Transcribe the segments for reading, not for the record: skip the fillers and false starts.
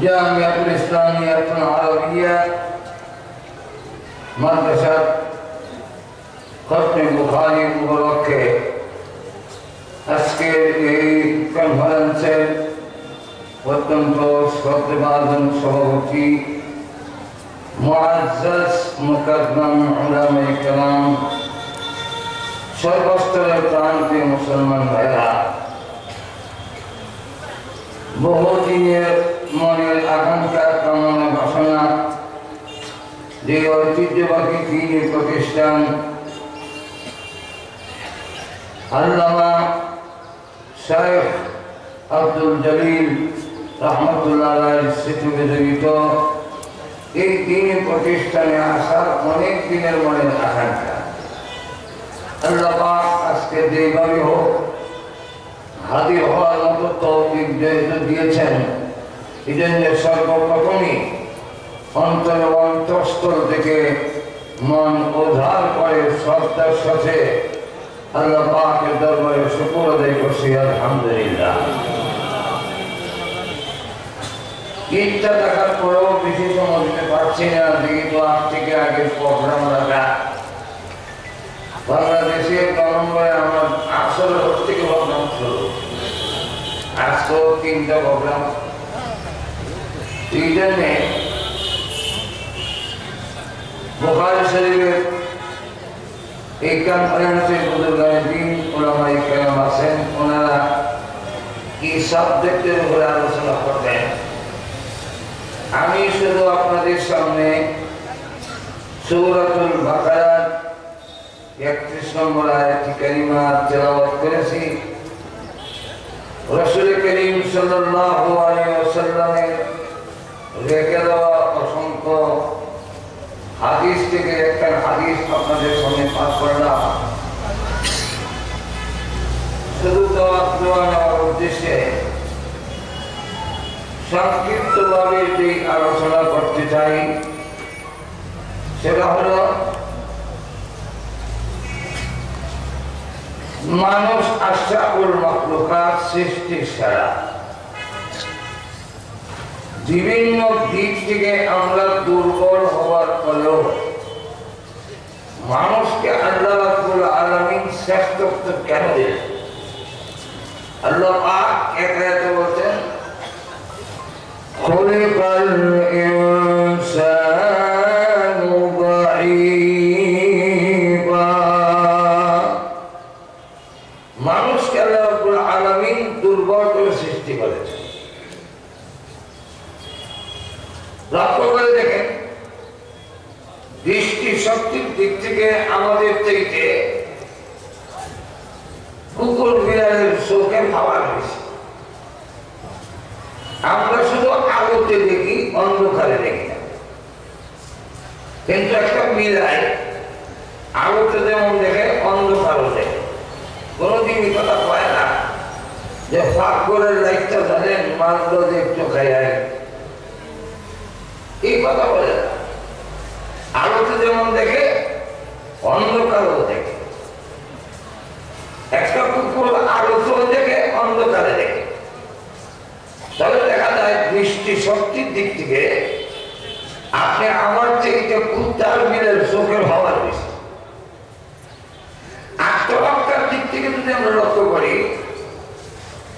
জামিয়াতুল ইসলামিয়াতুল আরবিয়া মাদ্রাসা খতমে বুখারী মুবারকে আজকের এই কনফারেন্সের অত্যন্ত শ্রদ্ধেয়বান সভাপতি মুআজ্জাজ মুকাদ্দাম উলামায়ে কেরাম, সর্বস্তরের প্রান্তীয় মুসলমান ভাইরা, বহুদিনের মনের আকাঙ্ক্ষা কামনা বাসনা যে ঐতিহ্যবাহী দ্বীনি প্রতিষ্ঠান আল্লামা শাইখ আব্দুল জলিল রহমতুল্লাহ আলাইহির স্মৃতিবিজড়িত এই দিনী প্রতিষ্ঠানে আসার অনেক দিনের মনের আকাঙ্ক্ষা। আল্লাহ পাক আজকে যেভাবে হোক হাজির হওয়ার মতো তৌফিক দিয়েছেন, এই জন্য সর্বপ্রথমই অন্তর অন্তঃস্থল থেকে মন উদ্ধার করে শ্রদ্ধার সাথে আল্লাহ পাকের দরবারে শুকর আদায় করছি, আলহামদুলিল্লাহ। ঈদটা দেখার পরেও বেশি সময় দিতে পারছি না, যেহেতু আজ থেকে আগের প্রোগ্রাম রাখা। বাংলাদেশের নভেম্বরে আমার আসলে থেকে প্রোগ্রাম শুরু, আজকেও 3টা প্রোগ্রাম। এই জন্যে বুখারী শরীফের এই কনফারেন্সে বুজুর্গানে দ্বীন উলামায়ে কেরাম আছেন, ওনারা কি সাবজেক্টের উপরে আলোচনা করবেন। আমি শুধু আপনাদের সামনে সূরাতুল বাকারার 31 নম্বর আয়াত কারিমা তেলাওয়াত করেছি। রাসূল করিম সাল্লাল্লাহু আলাইহি ওয়াসাল্লামের রেখে দেওয়া অসংখ্য হাদিস থেকে একটা হাদিস আপনাদের সামনে পাঠ করলাম। শুধু দোয়া নেওয়ার উদ্দেশ্যে সংক্ষিপ্তভাবে যে আলোচনা করতে চাই সেটা হলো মানুষ আশরাফুল মাখলুকাত, সৃষ্টির সেরা। বিভিন্ন দিক থেকে আমরা দুর্বল হওয়ার ফলেও মানুষকে আল্লাহ রাব্বুল আলামিন শ্রেষ্ঠত্ব কেন দিলেন? আল্লাহ পাক এক আয়াতে বলতেন, খুলিকাল ইনসানু দাঈফা। মানুষকে আল্লাহ রাব্বুল আলামিন দুর্বল করে সৃষ্টি করেছেন। লক্ষ্য করে দেখেন, দৃষ্টি শক্তির দিক থেকে আমাদের থেকে কুকুর বিড়ালের চোখে পাওয়ার বেশি। আমরা শুধু আলোতে দেখি, অন্ধকারে দেখি না। কিন্তু একটা বিড়াল আলোতে যেমন দেখে, অন্ধকারও দেখে। কোনদিন কথা কয় না যে ফাঁকরের লাইটটা ধরেন মানলো যে একটু খাই, এই কথা বলে না। আলোতে যেমন দেখে, অন্ধকারও দেখে। একটা কুকুর আলোতেও দেখে, অন্ধকারে দেখে। তবে দেখা যায় দৃষ্টি শক্তির দিক থেকে আপনি আমার থেকে কুত্তার বিলের চোখের হওয়ার বেশি। আত্মরক্ষার দিক থেকে যদি আমরা লক্ষ্য করি,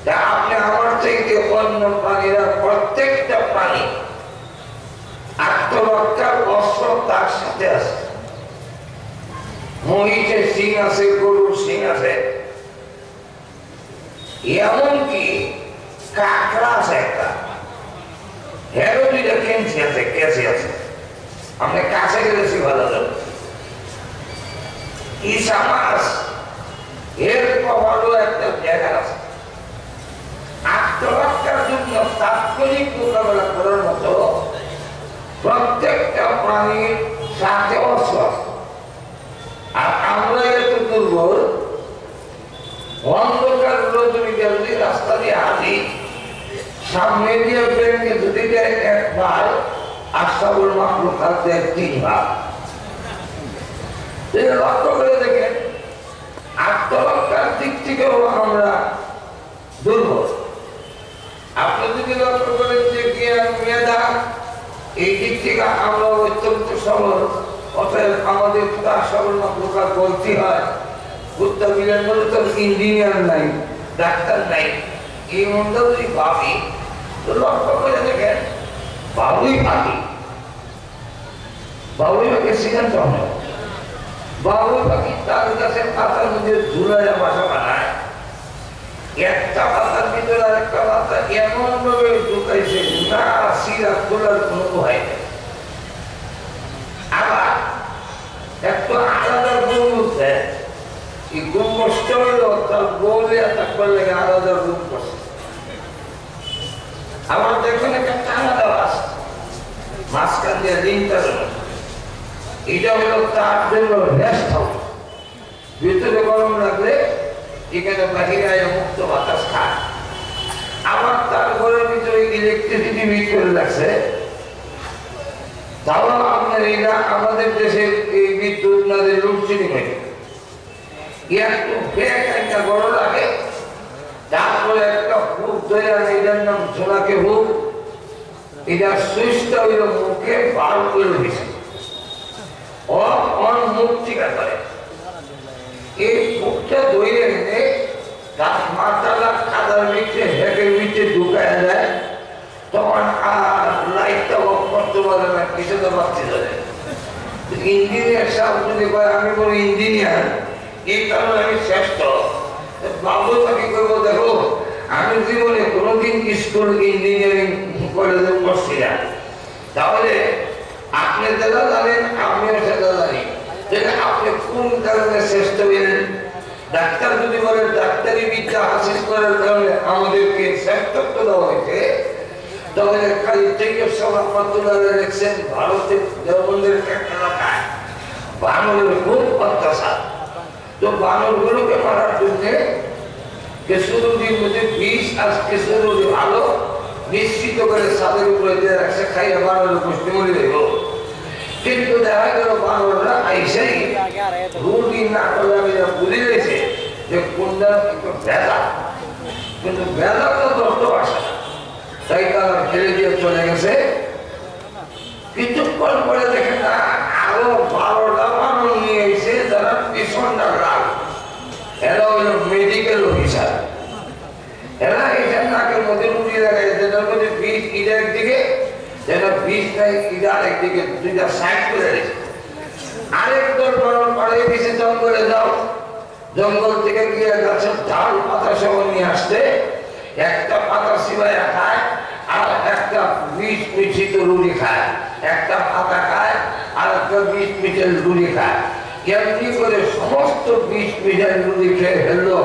তা আপনি আমার থেকে অন্য প্রাণীরা, প্রত্যেকটা প্রাণী আত্মরক্ষার অস্ত্র তার সাথে আছে। মহিষের সিং আছে, গরুর সিং আছে, এমনকি কাঁকড়া আছে একটা, হেরো দুইটা কেঞ্চি আছে, কেসি আছে। আপনি কাছে গেলেছি ভালো যাবে। ইসা মাছ এর কপালও একটা জায়গা আছে। আত্মরক্ষার জন্য তাৎক্ষণিক মোকাবেলা করার মতো প্রত্যেকটা প্রাণীর সাথে অস্ত্র আছে। আর আমরা এত দুর্বল, অন্ধকার রজনীতে যদি রাস্তা দিয়ে হাঁটি, সামনে দিয়ে ব্রেনকে যদি দেয় একবার, আশরাফুল মাখলুকাত দেয় 3 বার। লক্ষ্য করে দেখেন, আত্মরক্ষার দিক থেকেও আমরা দুর্বল। আপনি যদি লক্ষ্য করেন যে জ্ঞান, মেধা, এই দিক থেকে আমরা অত্যন্ত সবল। অতএব আমাদের আশরাফুল মাখলুকাত বলতে হয়, কুত্তা বিড়াল বলে তো ইঞ্জিনিয়ার নাই, ডাক্তার নাই। এই মনটা যদি ভাবি, তো লক্ষ্য করে দেখেন, বাবুই পাখি, বাবুই পাখি সিদ্ধান্ত হয়। বাবুই পাখি তার গাছের পাতার মধ্যে ঝুলাইয়া বাসা বানায়। একটা পাতার ভিতরে আরেকটা পাতা এমন ভাবে ঢুকাইছে, না সিরা খোলার কোনো উপায় নেই। আবার একটু আলাদা গুণ উঠছে, এই গুণ কষ্ট হইল তার বলে থাকবার লেগে আলাদা গুণ করছে। আমার দেখুন একটা টানা দেওয়া আছে মাঝখান দিয়ে লিঙ্কটার, এটা হলো তার জন্য রেস্ট হাউস। ভিতরে গরম লাগলে এখানে বাহিরে মুক্ত বাতাস খায়। আবার তার ঘরের ভিতরে ইলেকট্রিসিটি মিট করে রাখছে। তাও আপনার এরা আমাদের দেশের এই বিদ্যুৎ নাদের লোডশেডিং হয়ে একটু ব্যাগ একটা বড় লাগে, তারপরে একটা হুক ধরে এটার নাম ঝোলাকে হুক, এটা সুইচটা হইল মুখে বার করে দিয়েছে, অন মুখ টিকা করে। এই মুখটা ধরে এনে তার মাথাটা কাদার ভিতরে হেঁকের ভিতরে ঢুকায় দেয়, তখন আর লাইটটা অফ করতে পারে না, কিছু তো বাড়তে ধরে। ইঞ্জিনিয়ার সাহেব যদি কয় আমি বলি ইঞ্জিনিয়ার, এই কারণে আমি শ্রেষ্ঠ, বাবু তাকে করবো দেখো আমি জীবনে কোনোদিন স্কুল ইঞ্জিনিয়ারিং কলেজে পড়ছি না, তাহলে আপনি যেটা জানেন আমিও সেটা জানি, আপনি কোন কারণে শ্রেষ্ঠ হলেন। ডাক্তার যদি বলেন ডাক্তারি বিদ্যা হাসিল করার কারণে আমাদেরকে শ্রেষ্ঠত্ব দেওয়া হয়েছে, তাহলে খালি থেকে সব আপনার লেখছেন ভারতের দেওবন্দের একটা এলাকায় বানরের খুব অত্যাচার। তো বানরগুলোকে মারার জন্য কেশুরুদির মধ্যে বিষ আর কেশুরুদি ভালো নিশ্চিত করে ছাদের উপরে দিয়ে রাখছে, খাইয়ে বানরের পুষ্টি মরে দেব। কিন্তু দেখা গেল বানররা আইসাই রুটি না করলে আমি বুঝে গেছে যে কোনটা একটু ভেজা, কিন্তু ভেজা তো ধরতে পারছে না, তাই তারা ফেলে দিয়ে চলে গেছে। কিছুক্ষণ পরে দেখে না আরো 12টা বানর নিয়ে এসে যারা পিছনটা লাল, এরা হইল মেডিকেল অফিসার। এরা এসে নাকের মধ্যে রুটি লাগাই, যেটার মধ্যে বিষ ইটা একদিকে, যেটা বিষ নাই ইটা আরেকদিকে, দুইটা সাইড করে রেখেছে। আরেক দল বানর পাড়িয়ে দিয়েছে জঙ্গলে যাও, জঙ্গল থেকে গিয়ে গাছের ঝাল পাতা সহ নিয়ে আসতে, একটা পাতা সিবাইয়া খায় আর একটা বিষ মিশ্রিত রুটি খায়, একটা পাতা খায় আর একটা বিষ মিশ্রিত রুটি খায়। এমনি করে সমস্ত বিষ মিশ্রিত রুটি খেয়ে ফেললো,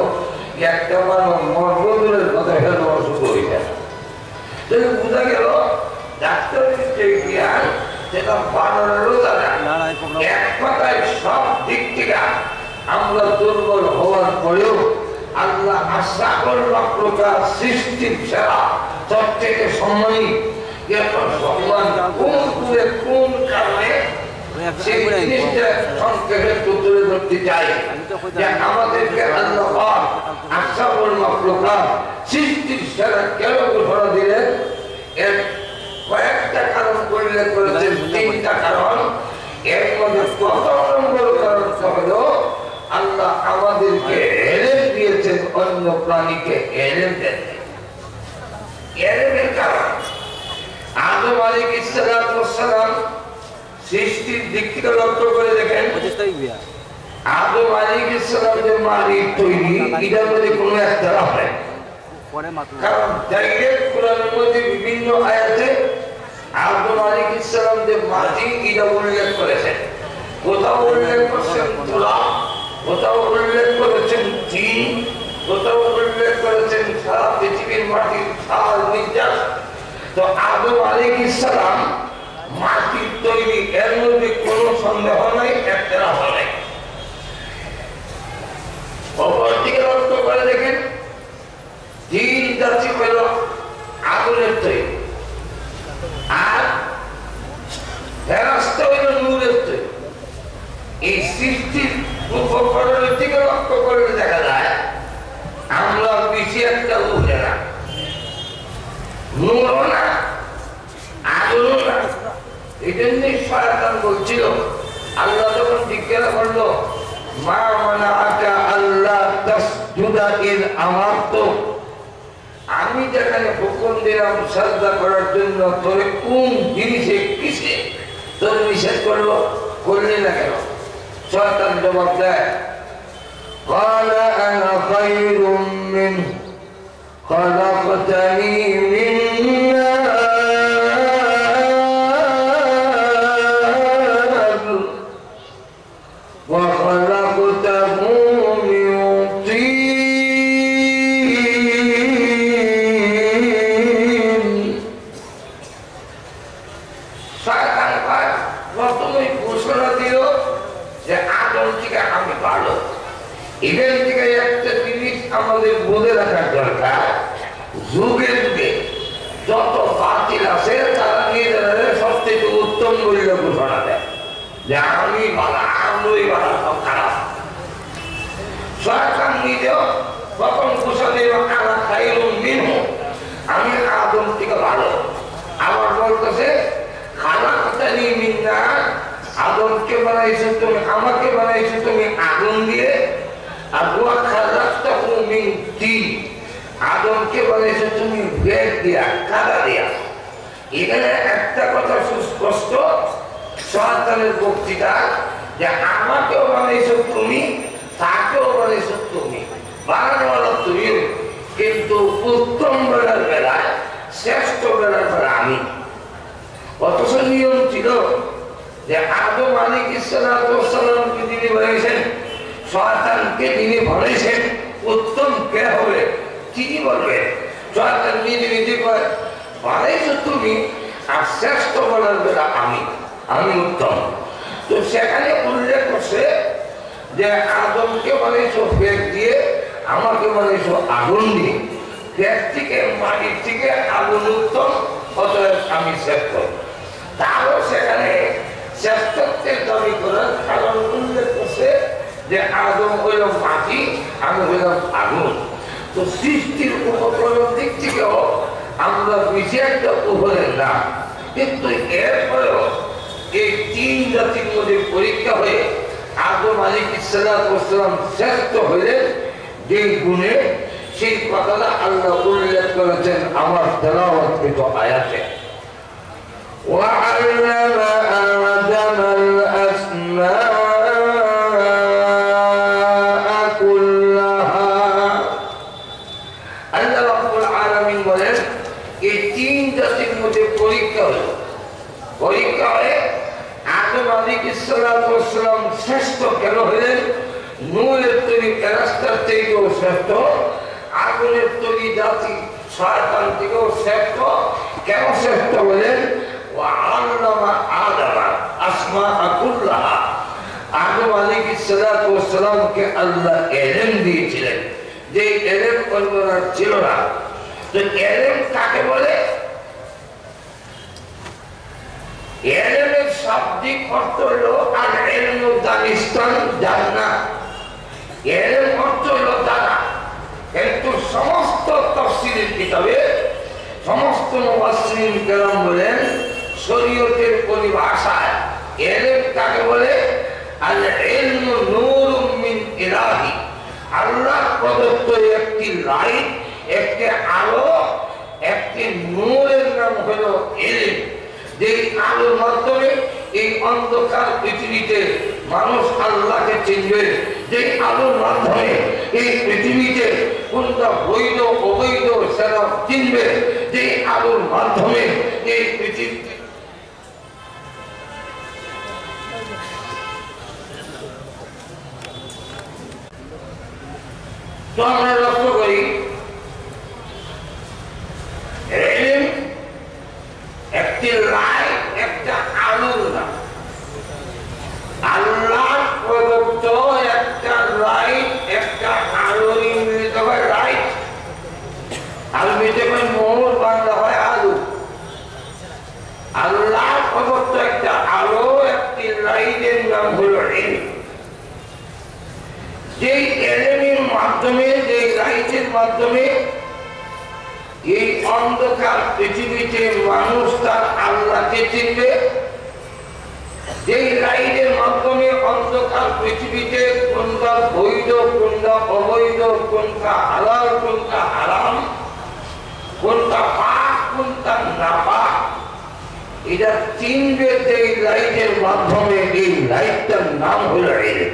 একটা বানর মর্গদূরের কথা ফেললো, অসুখ হয়ে যায়। তাহলে বোঝা গেল ডাক্তারের যে জ্ঞান সেটা বানরেরও জানা। এক কথায় সব দিক থেকে আমরা দুর্বল হওয়ার পরেও আল্লাহ আশরাফুল মাখলুকাত সৃষ্টির সেরা সবথেকে সম্মানী, এত সম্মান কোন কারণে সেই জিনিসটা সংক্ষেপে তুলে ধরতে চাই যে আমাদেরকে আল্লাহ পাক আশরাফুল মাখলুকাত সৃষ্টির সেরা কেন ঘোষণা দিলেন। এর কয়েকটা কারণ উল্লেখ করেছেন, 3টা কারণ। এর মধ্যে প্রথম নম্বর কারণ হলো আল্লাহ আমাদেরকে এলেম দিয়েছেন, অন্য প্রাণীকে এলেম দেন। এলেমের কারণ আদম আলাইহিস সালাম সৃষ্টির দিক থেকে লক্ষ্য করে দেখেন, আদম আলাইহিস সালাম যে মাটি তৈরি, এটার মধ্যে কোনো একতলাফ নেই। কারণ ডাইরেক্ট কোরআনের মধ্যে বিভিন্ন আয়াতে আদম আলাইহিস সালাম যে মাটি এটা উল্লেখ করেছেন, কোথাও উল্লেখ করেছেন তুলা, কোথাও উল্লেখ করেছেন জিন, কোথাও উল্লেখ করেছেন সারা পৃথিবীর মাটির ছাল নির্যাস। তো আদম আলাইহিস সালাম মাটির তৈরি, এর মধ্যে কোনো সন্দেহ নাই, একতলাফ নাই। অপরদিকে লক্ষ্য করে দেখেন, জিন জাতি হল আগুনের তৈরি আর ফেরেশতা হইল নূরের তৈরি। এই সৃষ্টির উপকরণের দিকে লক্ষ্য করলে দেখা যায় আমরা বেশি একটা উঠে না, নূরও না, আগুনও না। এই জন্যই শয়তান বলছিল, আল্লাহ যখন জিজ্ঞাসা করলো মা মানাআকা আল্লাহ তাসজুদা ইয আমারতুক, আমি যেখানে হুকুম দিলাম সাজদা করার জন্য, তোরে কোন জিনিসে কিসে তোর নিষেধ করলো, করলি না কেন? শয়তান জবাব দেয়, قال أنا خير منه خلقتني من نار وخلقته من طين শয়তান কয় প্রথমে ঘোষণা দিল যে আদম থেকে আমি ভালো। এখান থেকে একটা জিনিস আমাদের বলে রাখার দরকার, যুগে যুগে যত বাতিল আছে তারা নিজেদের সবচেয়ে উত্তম বলে ঘোষণা দেয় যে আমি ভালো, আমি ভালো, সব খারাপ। শয়তান নিজেও প্রথম ঘোষণা দিল আনা খাইরুম মিনহু, আমি আদম থেকে ভালো। আবার বলতেছে খালাকতানি মিন নার, আদমকে বানাইছো তুমি, আমাকে বানাইছো তুমি আগুন দিয়ে, আর ওয়া খালাকতাহু মিন তিন, আদমকে বানাইছো তুমি ব্লেড দিয়া, কাদা দিয়া। এখানে একটা কথা সুস্পষ্ট শয়তানের বক্তৃতা যে আমাকেও বানাইছো তুমি, তাকেও বানাইছো তুমি, বানানোয়ালা তুমি, কিন্তু উত্তম বেলার বেলায় শ্রেষ্ঠ বেলার বেলা আমি। অথচ নিয়ম ছিল যে আদম আলাইহিস সালামকে যিনি বানিয়েছেন, শয়তানকে যিনি বানিয়েছেন, উত্তম কে হবে তিনি বলবেন। শয়তান নিজে নিজে কয় বানাইছো তুমি, আর শ্রেষ্ঠ বেলার বেলা আমি, আমি উত্তম। তো সেখানে উল্লেখ করছে যে আদমকে বানিয়েছো ফেক দিয়ে, আমাকে বানিয়েছো আগুন দিয়ে। ফেক থেকে মাটির থেকে আগুন উত্তম, অতএব আমি শ্রেষ্ঠ। তারও সেখানে শ্রেষ্ঠত্বের দাবি করার কারণ উল্লেখ করছে যে আদম হইল মাটি, আমি হইলাম আগুন। তো সৃষ্টির উপকরণ দিক থেকেও আমরা বেশি একটা উপরের না, কিন্তু এরপরেও এই তিন জাতির মধ্যে পরীক্ষা হয়ে আদম আলাইহিস সালাম শ্রেষ্ঠ হইলেন যে গুণে, সেই কথাটা আল্লাহ উল্লেখ করেছেন আমার তেলাওয়াতকৃত আয়াতে। وعلم آدم الأسماء كلها, আল্লাহ রাব্বুল আলামিন বলেন এই তিন জাতির মধ্যে পরীক্ষা হলো। পরীক্ষা হয়ে আদম আলাইহিস সালাম শ্রেষ্ঠ কেন হলেন? নূরের তৈরি ফেরেশতার থেকেও শ্রেষ্ঠ, আগুনের তৈরি জাতি শয়তান থেকেও শ্রেষ্ঠ। কেন শ্রেষ্ঠ বলেন? ওয়া'আল্লামা আদামা আসমাআ কুল্লাহা, আদম আলাইহিস সালামকে আল্লাহ ইলম দিয়েছিলেন, যে ইলম অন্যরা ছিল না। তো ইলম কাকে বলে? ইলমের শাব্দিক অর্থ হলো আল ইলমু দানিস্তান, জানা। ইলম অর্থ হলো জানা, কিন্তু সমস্ত তাফসীরের কিতাবে সমস্ত মুফাসসিরিন কেরাম বলেন শরীয়তের পরিভাষায় ইলম কাকে বলে? আল ইলমু নূরুম মিন ইলাহি, আল্লাহ প্রদত্ত একটি লাইট, একটি আলো, একটি নূরের নাম হলো ইলম। যে আলোর মাধ্যমে এই অন্ধকার পৃথিবীতে মানুষ আল্লাহকে চিনবে, যে আলোর মাধ্যমে এই পৃথিবীতে কোনটা বৈধ অবৈধ সেটা চিনবে, যে আলোর মাধ্যমে এই পৃথিবীতে তো আমরা লক্ষ্য করি একটি লাইট, একটা আলোর নাম। আল্লাহ প্রদত্ত একটা লাইট, একটা আলোর ইংরেজিতে হয় লাইট, আরবিতে হয় নূর, বাংলা হয় আলো। আল্লাহ প্রদত্ত একটা আলো, একটি লাইটের নাম হলো ইলম। যে ইলমের মাধ্যমে, যে লাইটের মাধ্যমে এই অন্ধকার পৃথিবীতে মানুষ তার আল্লাহকে চিনবে, যেই লাইটের মাধ্যমে অন্ধকার পৃথিবীতে কোনটা বৈধ, কোনটা অবৈধ, কোনটা হালাল, কোনটা হারাম, কোনটা পাক, কোনটা নাপাক, এটা চিনবে যে লাইটের মাধ্যমে। এই লাইটটার নাম হলো ইলম।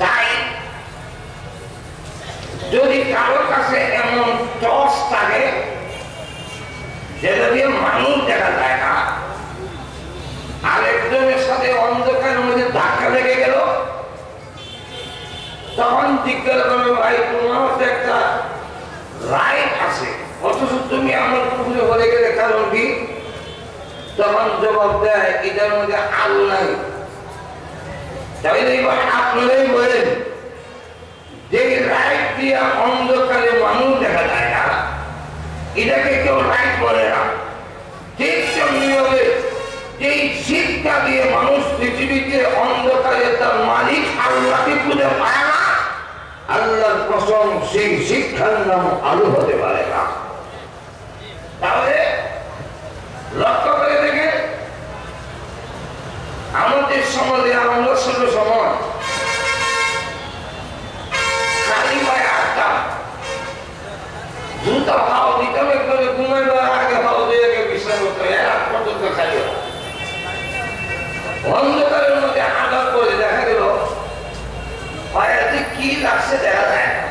তাই যদি কারোর কাছে এমন টর্চ থাকে যেটা দিয়ে মানুষ দেখা যায় না, আরেকজনের সাথে অন্ধকারের মধ্যে ধাক্কা লেগে গেল, তখন জিজ্ঞাসা করবে ভাই তোমার একটা লাইট আছে, অথচ তুমি আমার পুকুরে বলে গেলে কারণ কি? তখন জবাব দেয় এটার মধ্যে আলো নাই। তাহলে এবার আপনারাই বলেন যে লাইট দিয়ে অন্ধকারে মানুষ দেখা যায় না, এটাকে কেউ লাইট বলে না। ঠিক তেমনিভাবে এই শিক্ষা দিয়ে মানুষ পৃথিবীতে অন্ধকারে তার মালিক আল্লাহকে খুঁজে পায় না, আল্লাহর কসম সেই শিক্ষার নাম আলো হতে পারে না। তাহলে লক্ষ্য করে দেখে আমাদের সমাজে আমরা ছোট সময় খালি পায়ে আসতাম, জুতা পাও দিতাম, একবারে ঘুমাইবার আগে পাও দিয়ে বিশ্রাম করতে এক পর্যন্ত খালি অন্ধকারের মধ্যে আঘাত করে দেখা গেল পায়ে কি লাগছে দেখা যায় না,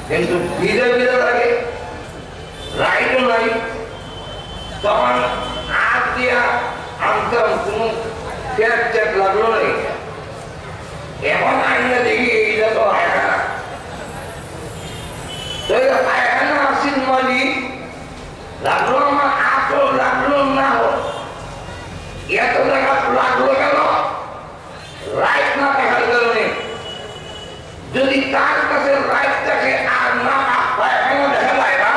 কিন্তু ভিড়ে ভিড়ে লাগে, লাইটও নাই। তখন হাত দিয়া আনতাম, কোনো ট্যাপ ট্যাপ লাগলো না। এখন আইনা দেখি এইটা তো পায়খানা, তো এটা পায়খানা আসিল মালিক লাগলো আমার আটো লাগলো না, এত জায়গা লাগলো কেন? লাইট না দেখার কারণে। যদি তার কাছে লাইট থাকে আর না পায়খানা দেখা যায় না,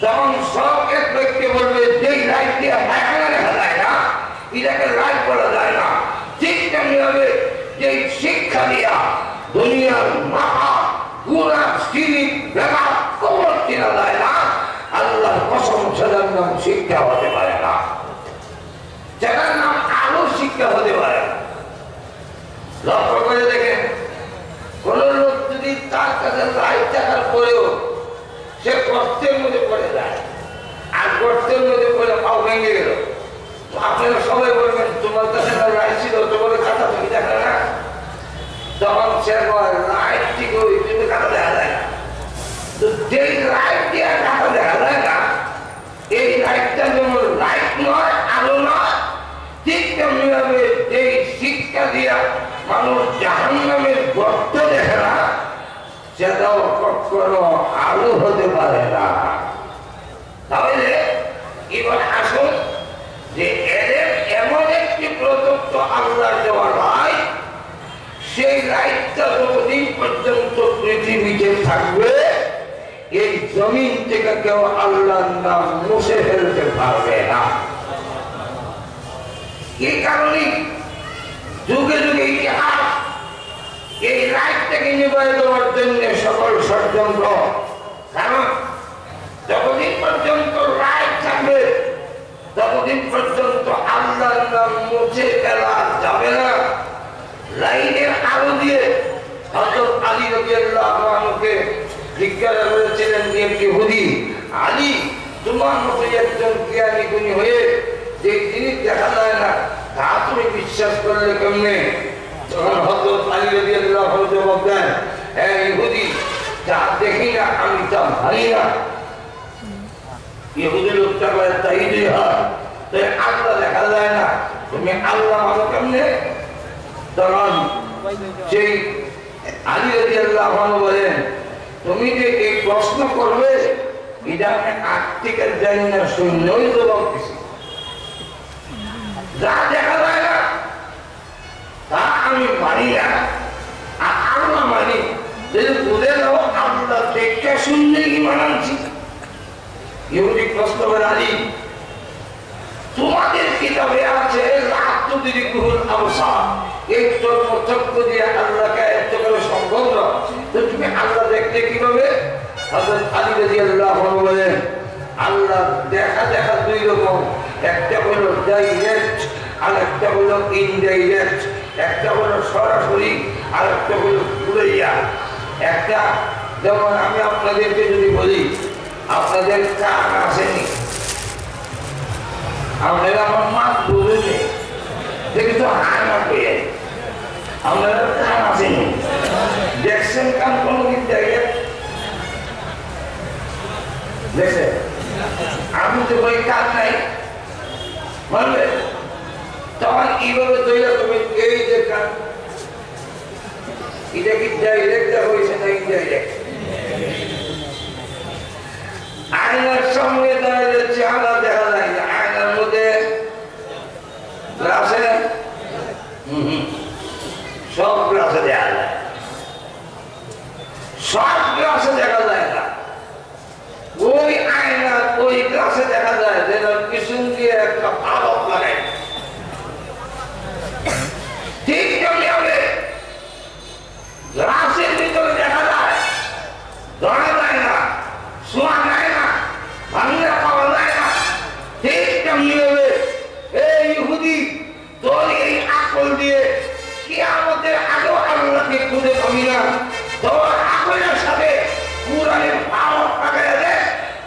তখন সব এক ব্যক্তি বলবে যেই লাইট দিয়ে পায়খানা দেখা যায় না এটাকে লাইট বলা যায় না। ঠিক তেমনি হবে যে শিক্ষা দিয়া দুনিয়ার মাথা গুণা শিরিক বেকার কবর চেনা যায় না, আল্লাহর কসম সেটার নাম শিক্ষা হতে পারে না, যেটার নাম আলো শিক্ষা হতে পারে না। লক্ষ্য করে দেখেন, কোন লোক যদি তার কাছে লাইট থাকার পরেও সে গর্তের মধ্যে পড়ে যায়, আর গর্তের মধ্যে পড়ে পাও ভেঙে গেল, আপনারা সবাই বলবেন তোমার কাছে লাইট ছিল, তোমার কাঁথা তুমি দেখা না, তখন সে লাইট ঠিক ওই কিন্তু কাঁথা দেখা যায় না। তো যেই লাইট দিয়ে কাঁথা দেখা যায় না, এই লাইটটা যেমন লাইট নয়, আলো নয়, ঠিক তেমনি ভাবে যেই শিক্ষা দিয়া মানুষ জাহান্নামের গর্ত দেখে না, সেটাও কখনো আলো হতে পারে না। তাহলে এবার আসুন যে এদের এমন একটি প্রদত্ত আল্লাহর দেওয়া লাইট, সেই লাইটটা যতদিন পর্যন্ত পৃথিবীতে থাকবে এই জমিন থেকে কেউ আল্লাহর নাম মুছে ফেলতে পারবে না। এই কারণে যুগে যুগে ইতিহাস এই লাইটটাকে নিবাই দেওয়ার জন্য সকল ষড়যন্ত্র, কারণ যতদিন পর্যন্ত লাইট থাকবে ততদিন পর্যন্ত আল্লাহর নাম মুছে ফেলা যাবে না। লাইটের আলো দিয়ে হযরত আলী রাদিয়াল্লাহু আনহুকে জিজ্ঞাসা করেছিলেন যে ইহুদি, আলী তোমার মতো একজন জ্ঞানী গুণী হয়ে যে জিনিস দেখা যায় না তা তুমি বিশ্বাস করলে কেমনে? তখন হযরত আলী রাদিয়াল্লাহু আনহু জবাব দেন, হে ইহুদি, যা দেখি না আমি তা মানি না। ইহুদি লোকটা বলে তাই যে হয়, তাই আল্লাহ দেখা যায় না, তুমি আল্লাহ মানো কেমনে? তখন সেই আলী রাদিয়াল্লাহু আনহু বলেন, তুমি যে এই প্রশ্ন করবে এটা আমি আগ থেকে জানি না, শূন্যই জবাব দিছি। যা দেখা যায় না তা আমি মানি না, আর আল্লাহ মানি। যদি বুঝে যাও আল্লাহ দেখে শুনলে কি মানাচ্ছি। ইহুদি প্রশ্ন করে, আলী তোমাদের কিতাবে আছে এই চক্ষু দিয়ে আল্লাহকে আয়ত্ত করে সম্ভব না, তো তুমি আল্লাহ দেখতে কিভাবে? হযরত আলী রাদিয়াল্লাহু আনহু বলেন, আল্লাহ দেখা দেখা দুই রকম, একটা হলো ডাইরেক্ট আর একটা হলো ইনডাইরেক্ট, একটা হলো সরাসরি আর একটা হলো ঘুরাইয়া। একটা যেমন আমি আপনাদেরকে যদি বলি, আপনাদের কান আসেনি, আপনারা আমার মাছ বুঝেছে দেখি তো হার না পেয়ে, আপনারা কান আসেনি, দেখছেন কান কোনদিন ডাইরেক্ট দেখছেন? আমি তো বই কান নাই বলবে, তখন এইভাবে তৈরি তুমি এই যে কান, এটা কি ডাইরেক্ট হয়েছে না ইনডাইরেক্ট? আয়নার সঙ্গে দাঁড়িয়ে চেহারা দেখা সব গ্লাসে দেখা যায় না, ওই আয়না ওই গ্লাসে দেখা যায় যেন কিছু দিয়ে একটা পালক লাগাই। ঠিক তেমনি হবে গ্লাসের ভিতরে দেখা যায়, ধরা যায় না, শোয়া যায় না, ভাঙলে পাওয়া যায় না। ঠিক তেমনি হবে এই ইহুদি তোর এই আকল দিয়ে কিয়ামতের আগেও আল্লাহকে খুঁজে পাবি না। তোর আকলের সাথে কুরআনের পাওয়ার লাগাই দে,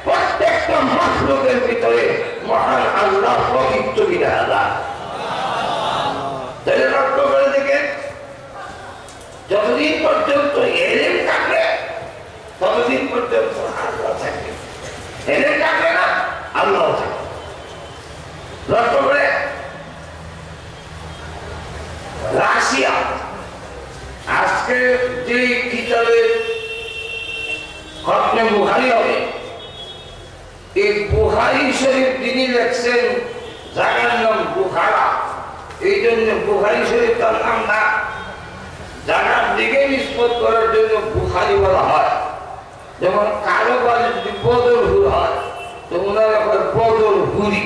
প্রত্যেকটা মাখলুকের ভিতরে মহান আল্লাহ পবিত্র কিনা আল্লাহ। তাহলে লক্ষ্য করে দেখেন, যতদিন পর্যন্ত এলেম থাকবে ততদিন পর্যন্ত আল্লাহ থাকবে, এলেম থাকবে না আল্লাহ থাকবে। লক্ষ্য করে রাশিয়া আজকে যে কিতাবে খতমে বুখারী হবে, এই বুখারী শরীফ যিনি লেখছেন জায়গার নাম বুখারা, এই জন্য বুখারী শরীফ তার নাম না, জায়গার দিকে নিষ্পত করার জন্য বুখারী বলা হয়। যেমন কারো বাড়ি যদি বদরহুর হয় তো ওনারা বলে বদরহুরি।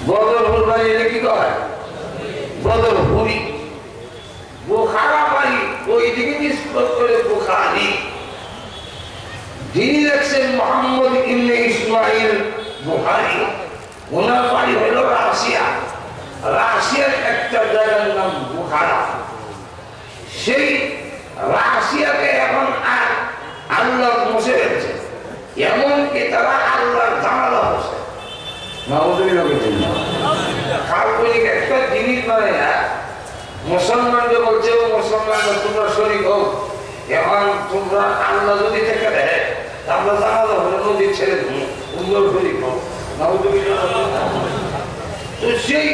বদরহুর বাড়ি কি কয়? বদরহুরি। বুখারা বাড়ি ওই দিকে নিষ্পত করে বুখারী। যিনি লেখছেন মুহাম্মদ ইবনে ইসমাইল বুখারী, ওনার বাড়ি হলো রাশিয়া। রাশিয়ার একটা জায়গার নাম বুখারা। সেই রাশিয়াকে এখন আর আল্লাহ মুছে ফেলছে, এমনকি তারা আল্লাহর জানালা বসে কাল্পনিক একটা জিনিস মানে মুসলমানকে বলছে ও মুসলমান তোমরা শরীক হোক, এখন তোমরা আল্লাহ যদি থেকে দেয় আমরা জানালা হলে নদী ছেড়ে সুন্দর শরীক হোক। তো সেই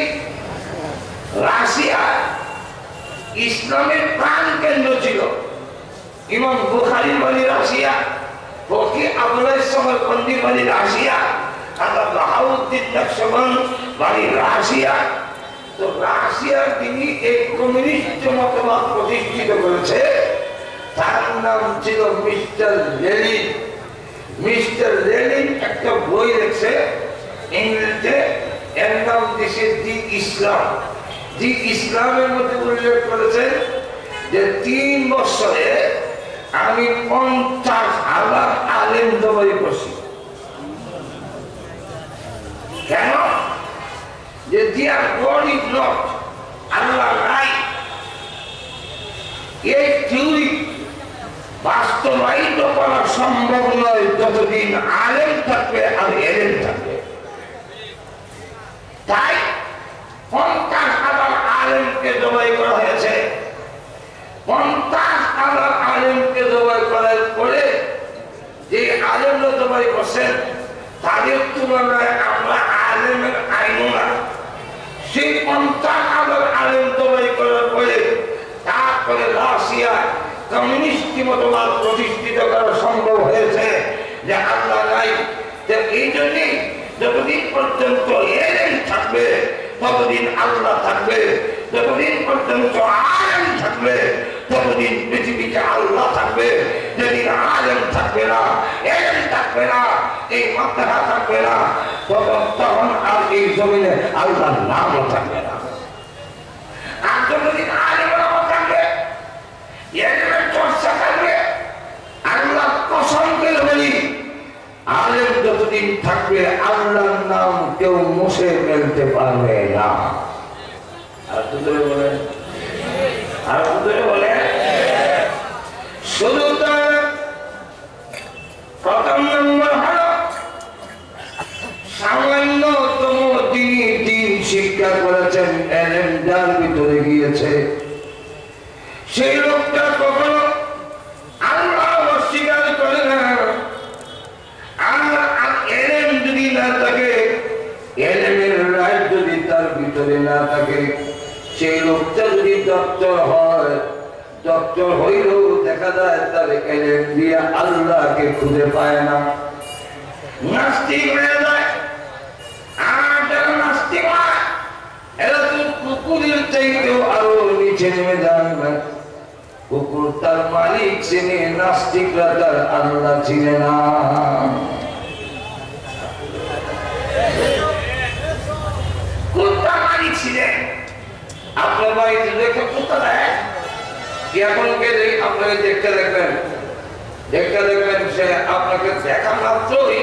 রাশিয়া ইসলামের প্রাণ কেন্দ্র ছিল। ইমাম বুখারীর বাড়ি রাশিয়া, ফকি আবুল সমরকন্দির বাড়ি রাশিয়া, কাজী বাহাউদ্দিন নকশবন্দ বাড়ি রাশিয়া। তো রাশিয়ার তিনি এক কমিউনিস্ট মতবাদ প্রতিষ্ঠিত করেছে, তার নাম ছিল মিস্টার লেনিন। মিস্টার লেনিন একটা বই লিখছে ইংরেজিতে, এর নাম দিছে দি ইসলাম। দি ইসলামের মধ্যে উল্লেখ করেছেন যে 3 বছরে আমি 50,000 আলেম জবাই করছি। কেন? যে দিয়ার গড ইজ নট, আল্লাহ নাই, এই থিওরি বাস্তবায়িত করা সম্ভব নয় যতদিন আলেম থাকবে আর এলেম থাকবে। তাই 50,000 আলেমকে জবাই করা হয়েছে। 50,000 আলেমকে জবাই করার পরে যে আলেমরা জবাই করছেন তাদের তুলনায় আমরা আলেমের আইনও না। সেই 50,000 আলেম জবাই করার পরে তারপরে রাশিয়া কমিউনিস্ট মতবাদ প্রতিষ্ঠিত করা সম্ভব হয়েছে যে আল্লাহ নাই। এই জন্যই যতদিন পর্যন্ত এলেম থাকবে ততদিন আল্লাহ থাকবে, যতদিন পর্যন্ত আলেম থাকবে ততদিন পৃথিবীতে আল্লাহ থাকবে। যেদিন আলেম থাকবে না, এলেম থাকবে না, এই মাদ্রাসা থাকবে না, তখন আর এই জমিনে আল্লাহর নামও থাকবে না। আর যতদিন আলেমের নাম থাকবে, এলেমের চর্চা থাকবে, আল্লাহ কসম করে বলি আলেম যতদিন থাকবে আল্লাহর নাম কেউ মুছে ফেলতে পারবে না। আর তুই বলেন, আর তুই বলেন, শুধু তার প্রথম নম্বর হল সামান্যতম তিনি দিন শিক্ষা করেছেন, এলেম যার ভিতরে গিয়েছে সেই লোকটা কখনো আল্লাহ অস্বীকার করে না। এলেম যদি না থাকে, এলেমের রায় যদি তার ভিতরে না থাকে, সেই লোকটা যদি ডক্টর হয়, ডক্টর হইলেও দেখা যায় তার এলেম দিয়ে আল্লাহকে খুঁজে পায় না, নাস্তিক হয়ে যায়। আর যারা নাস্তিক হয় এরা তো কুকুরের চাইতেও আরো নিচে নেমে যান না। কুকুর তার মালিক চিনে, নাস্তিকরা তার আল্লাহ চিনে না। কুত্তার মালিক ছিলেন, আপনার বাড়িতে দেখে কুত্তা দেয়, এখন গেলে আপনাকে দেখতে দেখবেন, সে আপনাকে দেখা মাত্রই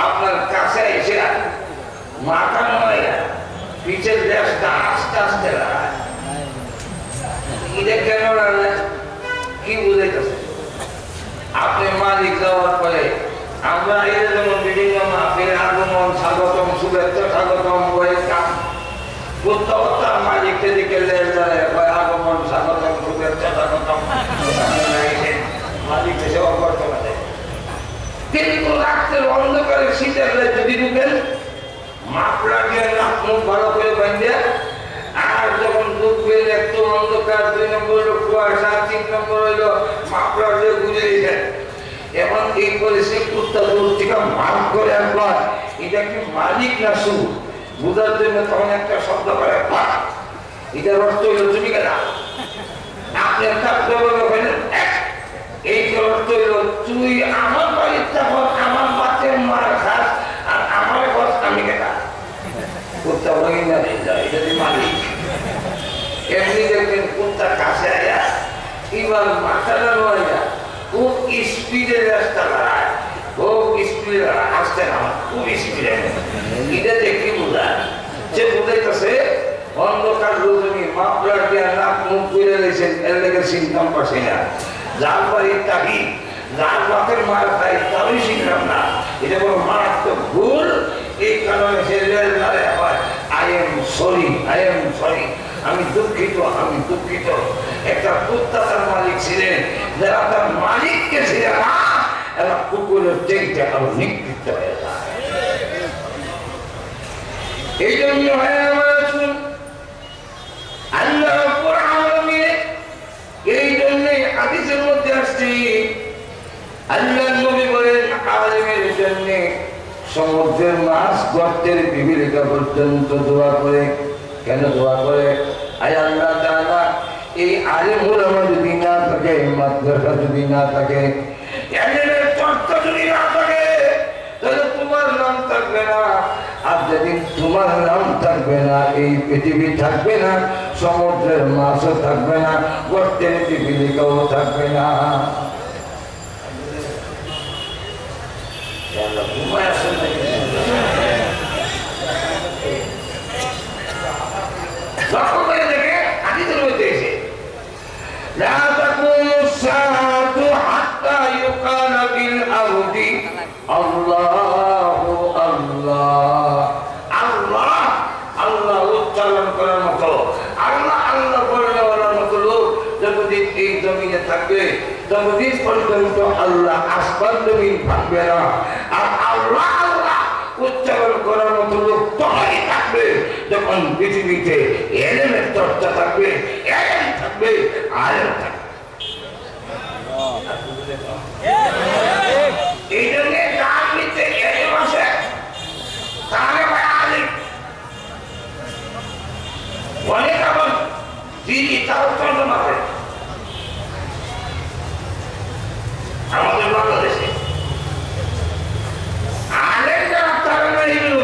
আপনার কাছে এসে মাথা নয় পিছের দেশটা আস্তে আস্তে লাগায়। এটা কেন রাখলেন কি বুঝাইতেছে? আপনি মালিক যাওয়ার পরে আমরা এর যেমন বিভিন্ন মাপের আগমন, স্বাগতম, শুভেচ্ছা, স্বাগতম, ওয়েলকাম, প্রত্যেকটা মালিককে দিকে লেজ ধরে আগমন, স্বাগতম, শুভেচ্ছা, স্বাগতম, মালিক সেবা করতে পারে। কিন্তু রাত্রের অন্ধকারে শীতের যদি ঢুকেন, মাপলা দিয়ে নাক মুখ ভালো করে বাঁধে, আর যখন ঢুকবেন একটু অন্ধকার, 2 নম্বর হলো কুয়াশা, 3 নম্বর হইলো মাপলা দিয়ে ঘুরে দিলেন। এখন এই করে সে কুত্তা দূর থেকে মাপ করে একবার এটা কি মালিক না সুর বুঝার জন্য তখন একটা শব্দ করে পাক। এটার অর্থ হইল তুমি কেনা আপনি একটা এই অর্থ হইল তুই আমার বাড়ির তখন আমার বাচ্চার মার খাস আর আমার বস আমি কেনা কুত্তা বই না এটা যদি মালিক। এমনি দেখবেন কুত্তার কাছে আয়া এবার মাথাটা নয় খুব স্পিডে রাস্তা লড়ায়, খুব স্পিডে আসতে না, খুব স্পিডে। এটা দেখি বোঝায়, যে বোঝাইতেছে অন্ধকার রজনী মাপলার দিয়ে নাক মুখ করে রয়েছেন, এর লেগে চিনতাম পারছি না। যার বাড়ির তাকি, যার বাপের মার খাই তারই শিখলাম না। এটা কোনো মারাত্মক ভুল। এই কারণে সে রেল লড়ে হয় আই এম সরি, আমি দুঃখিত, একটা কুত্তা তার মালিক ছিলেন, যারা তার মালিককে ছিলেন না এরা কুকুরের চেয়ে আরো নিকৃষ্ট হয়ে যায়। এই জন্য আল্লাহ এই জন্য হাদিসের মধ্যে আসছে আল্লাহ নবী বলেন আলেমের জন্য সমুদ্রের মাছ গর্তের বিবিলিকা পর্যন্ত দোয়া করে। কেন দোয়া করে? আয় আল্লাহ তাআলা এই আলেম ওলামা যদি না থাকে, মাদ্রাসা যদি না থাকে, এলেমের চর্চা যদি না থাকে, তাহলে তোমার নাম থাকবে না। আর যেদিন তোমার নাম থাকবে না, এই পৃথিবী থাকবে না, সমুদ্রের মাছও থাকবে না, গর্তের বিবিলিকাও থাকবে না। উচ্চারণ করার মতো আল্লাহ আল্লাহ বলার মতো লোক যতদিন এই জমিনে থাকবে ততদিন পর্যন্ত আল্লাহ আসমান জমিন থাকবে না। আর আল্লাহ আল্লাহ উচ্চারণ করার মতো লোক তখনই থাকবে যখন পৃথিবীতে এলেমের চর্চা থাকবে, এলেম থাকবে, আলেম থাকবে। এই জন্য যার নিতে এলেম আছে তাহলে আলেম অনেক এখন দিদি তাও চন্দ্রমা করে আমাদের বাংলাদেশে আলেম যারা তারা না হিন্দু।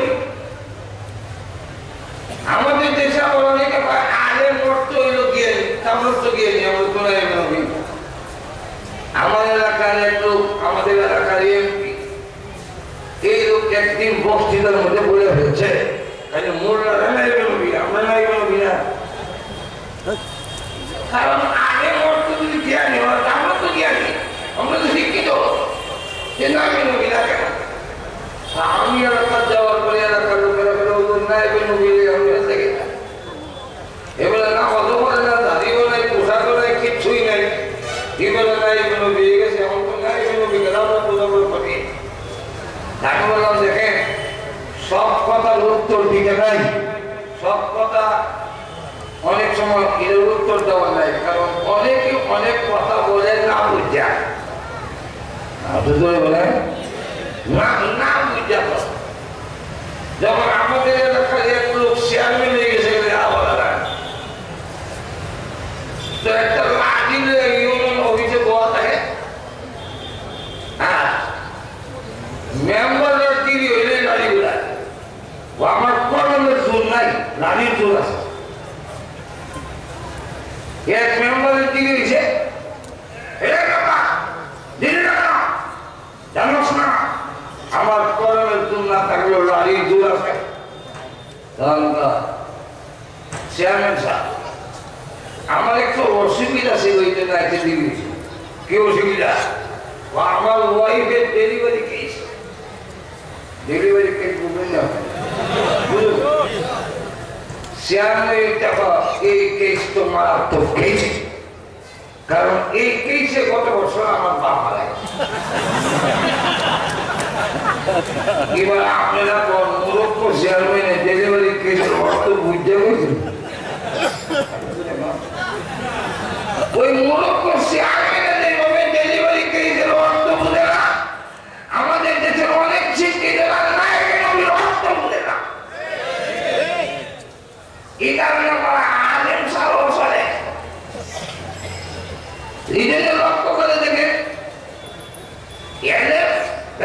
আমাদের দেশে আবার অনেকে আলেম অর্থ হইল গিয়ে তামর তো গিয়ে নি আমরা তোলা নবী। আমার এলাকার এক লোক, আমাদের এলাকার এমপি, এই লোক একদিন বক্তৃতার মধ্যে বলে ফেলছে মোল্লারা নাই নবী, আমরা নাই নবী না। কারণ আলেম অর্থ যদি জ্ঞানী হয় আমরা তো জ্ঞানী, আমরা তো শিক্ষিত, যে নামে নবী না কেন? আমি এলাকার যাওয়ার পরে এলাকার লোকেরা নাই নবী দেখি না, এবারে না অত বলে না, দাঁড়িয়েও নাই, পোশাকও নাই, কিচ্ছুই নাই, এবারে নাই নবী গেছে, এমন তো নাই নবী গেলে আমরা পূজা করে করি। আমি বললাম দেখেন সব কথার উত্তর দিতে নাই, সব কথা অনেক সময় এর উত্তর দেওয়া নাই, কারণ অনেকে অনেক কথা বলে না বুঝা, বলে না বুঝা। যখন আমাদের এলাকায় এক লোক চেয়ারম্যান হয়ে গেছে চেয়ারম্যান সাহেব আমার একটু অসুবিধা ছিল ওই জন্য একটা দিয়েছি। কি অসুবিধা? আমার ওয়াইফের ডেলিভারি কেস বুঝলেন না চেয়ারম্যানের টাকা এই কেস তো মারাত্মক কেস, কারণ এই কেসে গত বছর আমার বাপ মারা গেছে। এবার আপনারা মূর্খ চেয়ারম্যানের ডেলিভারি কেসের অর্থ বুঝতে গেছেন। ওই মূর্খ চেয়ারম্যানের ডেলিভারি কেসের অর্থ বুঝে না, আমাদের দেশের অনেক শিক্ষিতরা নায়কের অর্থ বুঝে না। এই কারণে আমরা আলেম সাহেব চলে নিজেদের লক্ষ্য করে দেখে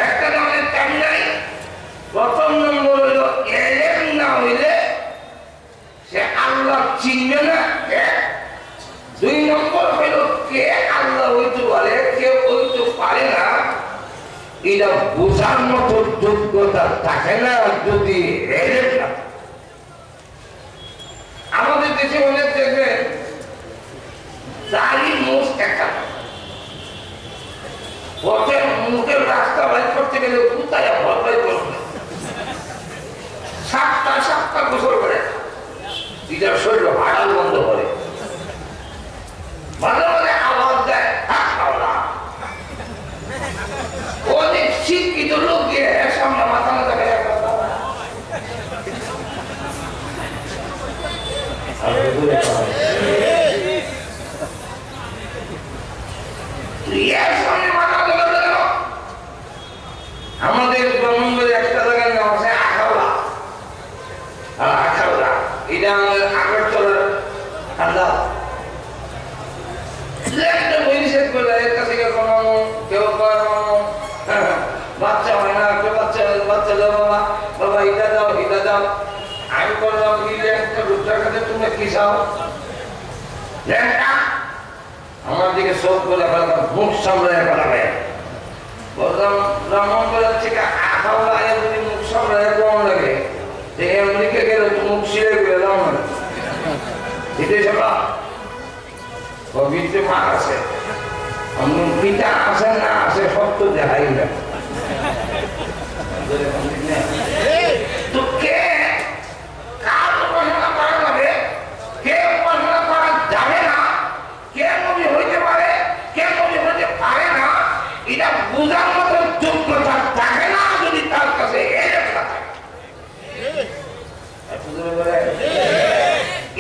একটা নামের টাইম নাই। প্রথম নম্বর হইল এলেম না হইলে সে আল্লাহ চিনবে না। দুই নম্বর হইল কে আল্লাহ হইতে পারে কেউ হইতে পারে না, এটা বোঝার মতো যোগ্যতা থাকে না যদি এলেম না। আমাদের দেশে অনেক দেখবেন দাড়ি মুখ একটা পথের মুখের রাস্তা বাইর করতে গেলে কুতায় ভরপাই করবে, সাতটা গোসল করে নিজের শরীর হাড়াল বন্ধ করে, মাঝে মাঝে আওয়াজ দেয় অনেক শিক্ষিত লোক গিয়ে সামনে মাথা মাথা আমাদের ব্রহ্মপুরে একটা জায়গার নাম আছে আখাউড়া। আখাউড়া এটা আমাদের আগরতলার আন্দাজ। একটা বই নিষেধ করলে এর কাছে কোনো কেউ বাচ্চা হয় না, কেউ বাচ্চা দাও বাবা, বাবা এটা দাও এটা দাও। আমি বললাম একটা রূপটার কাছে তুমি কি চাও? আমার দিকে চোখ করে ফেলাম, মুখ সামলায় ফেলাবে। বললাম ব্রাহ্মণ বলার থেকে আখাউড়া যদি মুখ সামলায় কম লাগে, আমেরিকা গেলে তো মুখ ছিঁড়ে গেলে দাও না এটাই সবা পবিত্র মা আছে, পিতা আছে না আছে সব তো দেখাই না। তো কে কার উপাসনা করা যাবে, কে উপাসনা করা যাবে না, কে নবী হইতে পারে কে নবী হইতে পারে না, এটা বোঝার মতো যোগ্যতা থাকে না যদি তার কাছে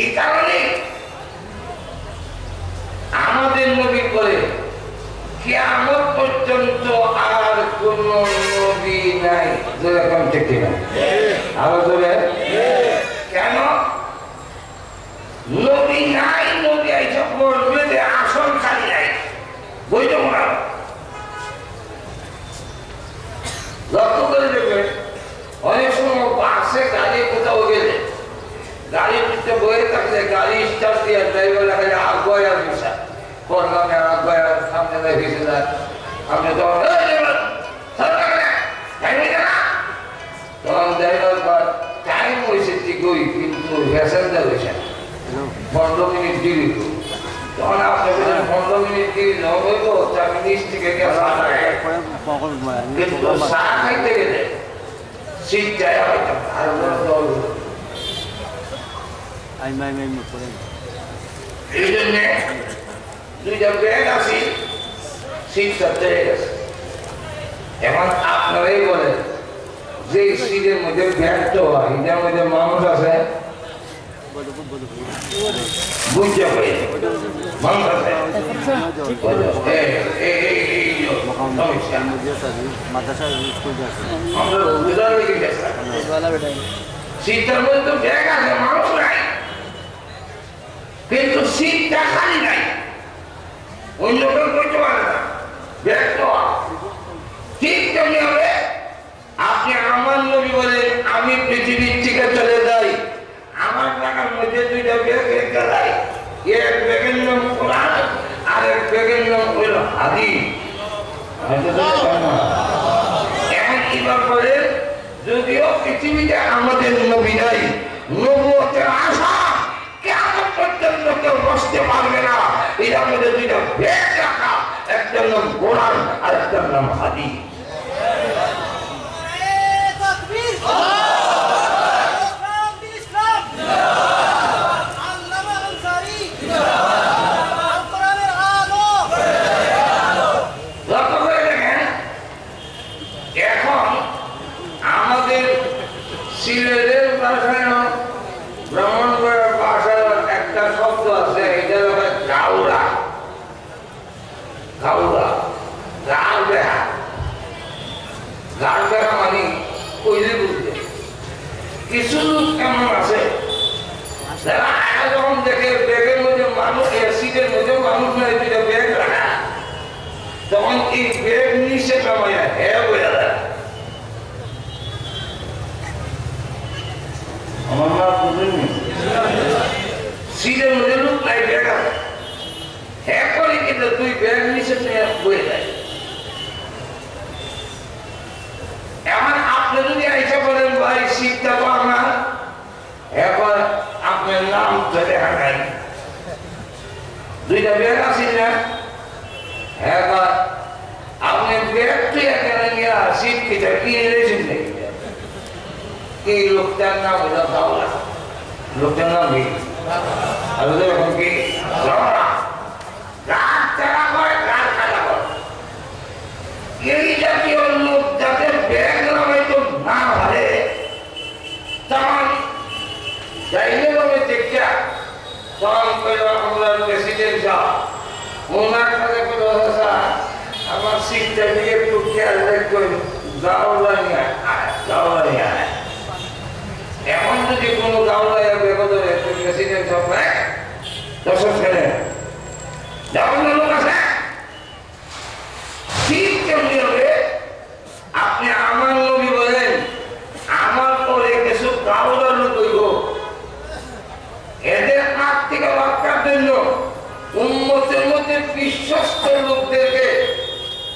এই কারণে আমাদের নবী বলে কিয়ামত পর্যন্ত আর কোন নবী নাই। যেরকম ঠিক না আরো বলে কেন নবী নাই? নবী আইসা বলবে যে আসল খালি নাই, বইটা মনে হয় লক্ষ্য করে দেখবেন। অনেক সময় বাসে গাড়ি কোথাও গেলে গাড়ির পিছনে বয়ে থাকলে গাড়ি স্টার্ট দিয়ে ড্রাইভার দেখা যায় আগুয়ায় আর ভিসা করলাম আগুয়ায় সামনে ভেসে যায়। আপনি তখন তখন ড্রাইভার টাইম হয়েছে ঠিকই, কিন্তু প্যাসেঞ্জার হয়েছে 15 মিনিট দেরি। তখন আপনি 15 মিনিট দেরি না হইব, আমি নিচ থেকে কিন্তু চা খাইতে গেলে সিট যায় হয়তো আর দল। এই জন্যে দুইটা ব্যাগ আছে, সিটটা চলে গেছে। এখন আপনারাই বলেন যে সিটের মধ্যে ব্যাগ তো হয়, এটার মধ্যে মানুষ আছে বুঝতে পারি মানুষ আছে সিটটার মধ্যে ব্যাগ আছে মানুষ নাই, কিন্তু সিটটা খালি নাই। অন্য কেউ করতে পারে না, ব্যাগ তো ঠিক তেমনি হবে। আপনি আমার নবী বলেন আমি পৃথিবীর থেকে চলে যাই, আমার টাকার মধ্যে দুইটা ব্যাগ রেখে যাই, এক ব্যাগের নাম কোরআন আর এক ব্যাগের নাম হইল হাদিস। এখন কিভাবে বলেন যদিও পৃথিবীতে আমাদের নবী নাই, নবুয়তের আশা কিয়ামত পর্যন্ত কেউ বসতে পারবে না। এর মধ্যে দুইটা ভেদ রাখা, একটার নাম কোরআন আর একটার নাম হাদিস। সিলেটের ভাষায় ব্রাহ্মণবাড়ির ভাষায় একটা শব্দ আছে, এটা হলো গাউরা। গাউরা গার বেহা, গার বেহা মানে কইলে বুঝবে। কিছু লোক এমন আছে যারা আয়া যখন দেখে ব্যাগের মধ্যে মানুষ, সিটের মধ্যে মানুষ নাই, দুইটা ব্যাগ রাখা, তখন এই ব্যাগ নিচে নামাইয়া হ্যাঁ বোঝা যায়। আমার মা বুঝেনি সিটের মধ্যে লোক নাই, ব্যাগ আছে, হ্যাঁ করে কিন্তু তুই ব্যাগ নিচে বয়ে যায়। এখন আপনি যদি আইসা বলেন ভাই সিটটা তো আমার, এখন আপনার নাম ধরে হাঁটাই দুইটা ব্যাগ আসেন না, এখন আপনি ব্যাগ তুই এখানে নিয়ে সিট কিটা কিনে রেছেন নাকি? এই লোকটার নাম হলো গাওলা, লোকটার নাম কি? আর এখন কি এই জাতীয় লোক যাতে ব্যাগ নামাইতো না পারে, তখন যাইলে ভাবে দেখা তখন আমরা প্রেসিডেন্ট ওনার কাছে আমার সিটটা দিয়ে একটু খেয়াল রাখবেন, গাওলা নিয়ে গাওলা নিয়ে আয়। এখন যদি কোনো গাওলা বেগদরে প্রেসিডেন্ট সব দর্শক ছেলে যেমন লোক আছে ঠিক কেমনি হবে। আপনি আমার নবী বলেন আমার পরে কিছু গাওলা লোক হইব, এদের হাত থেকে রক্ষার জন্য উম্মতের মধ্যে বিশ্বস্ত লোকদেরকে,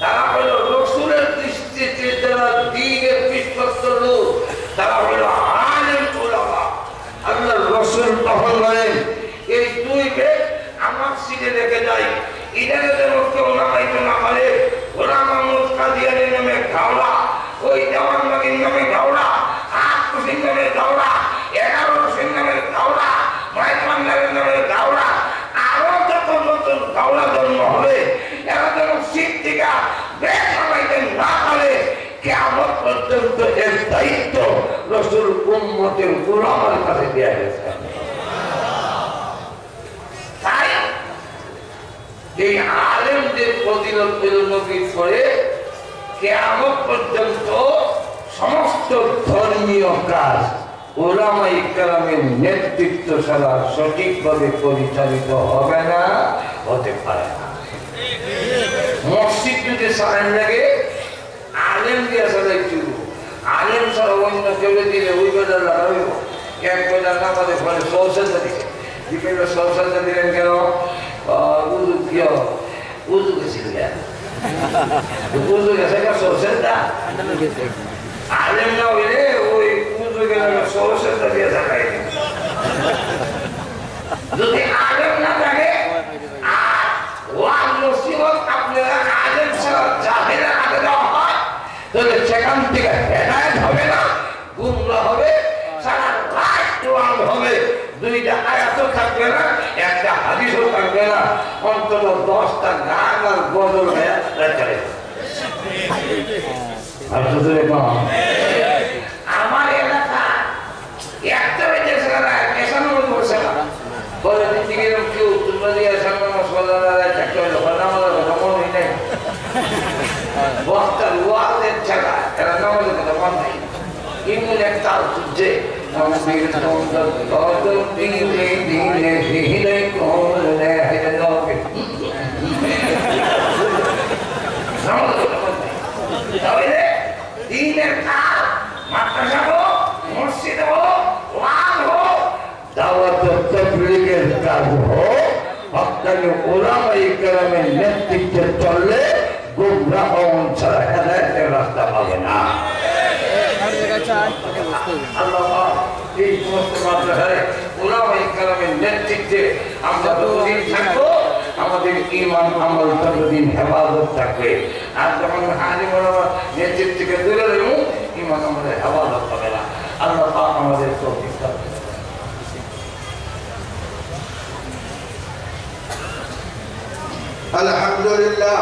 তারা হল রসুলের দৃষ্টিতে যারা দ্বীনের বিশ্বস্ত লোক, তারা হল আলেম উলামা। আল্লাহ রসুল তখন বলেন এই দুই বেগ আমার সিটে রেখে যাই, ইদারে যেন কেউ নামাইতে না পারে। গোলাম মাহমুদ কাদিয়ানি নামে গাওলা, ওই দেওয়ান নবীর নামে গাওলা, আট হোসেন নামে গাওলা, 11 হোসেন নামে গাওলা, মাইকমান্ডারের নামে গাওলা, আরো যত নতুন গাওলা জন্ম হবে, এরা যেন সিট থেকে বেগ নামাইতে না পারে। কিয়ামত পর্যন্ত এর দায়িত্ব রসুল উম্মতের গোলামের কাছে দেয়া গেছে। তাই এই আলেমদের ফজিলত নবীর পরে কিয়ামত পর্যন্ত সমস্ত ধর্মীয় কাজ উলামায়ে কেরামের নেতৃত্ব ছাড়া সঠিকভাবে পরিচালিত হবে না, হতে পারে না। মসজিদ যদি সালাম লাগে আলেম দিয়ে সালাইতে, আলেম ছাড়া অন্য কেউ দিলে ওই বেলা লাগাইব। এক বেলা না পারে ফলে সৌসেন্দা দিকে বিকেলে সৌসেন্দা দিলেন কেন? উজু কি উজু গেছিল, উজু গেছে সৌসেন্দা আলেম না হইলে ওই উজু গেলে সৌসেন্দা দিয়ে সালাই। যদি আলেম না থাকে আর ওয়াজ নসিহত আপনারা আলেম ছাড়া জাহেলের হাতে দেওয়া হয়, তাহলে সেখান থেকে হেদায়েত হবে না, গুমরাহ হবে, সারা রাত ওয়াজ হবে, দুইটা আয়াতও থাকবে না, একটা হাদিসও থাকবে না, অন্তত 10টা গান আর গজল হয়ে চলে। আমার এলাকা একটা বেজে এসানো বসে না বলে দিতে গেলাম কেউ তোমরা দিয়ে এসানো চাকরি হলো নামাজের কথা মনে হয় নাই, বস্তার ওয়াজের ছাড়া এরা নামাজের কথা মন নাই। এমন একটা যে দিনের কাজ মাদ্রাসা হোক, মসজিদ হোক, ওয়াজ হোক, দাওয়াত ও তাবলীগের কাজ হোক, হক্কানি উলামায়ে কেরামের নেতৃত্বে চললে গুমরাহ ছাড়া হেদায়েতের রাস্তা পাবে না। আল্লাহ এই সমস্ত মাদ্রাসায় উলামায়ে কেরামের নেতৃত্বে আমরা যতদিন থাকবো আমাদের ঈমান আমল ততদিন হেফাজত থাকবে। আর যখন আলিম ওলামার নেতৃত্ব থেকে দূরে রইব ঈমান আমাদের হেফাজত হবে না। আল্লাহ পাক আমাদের তৌফিক দান করুন। আলহামদুলিল্লাহ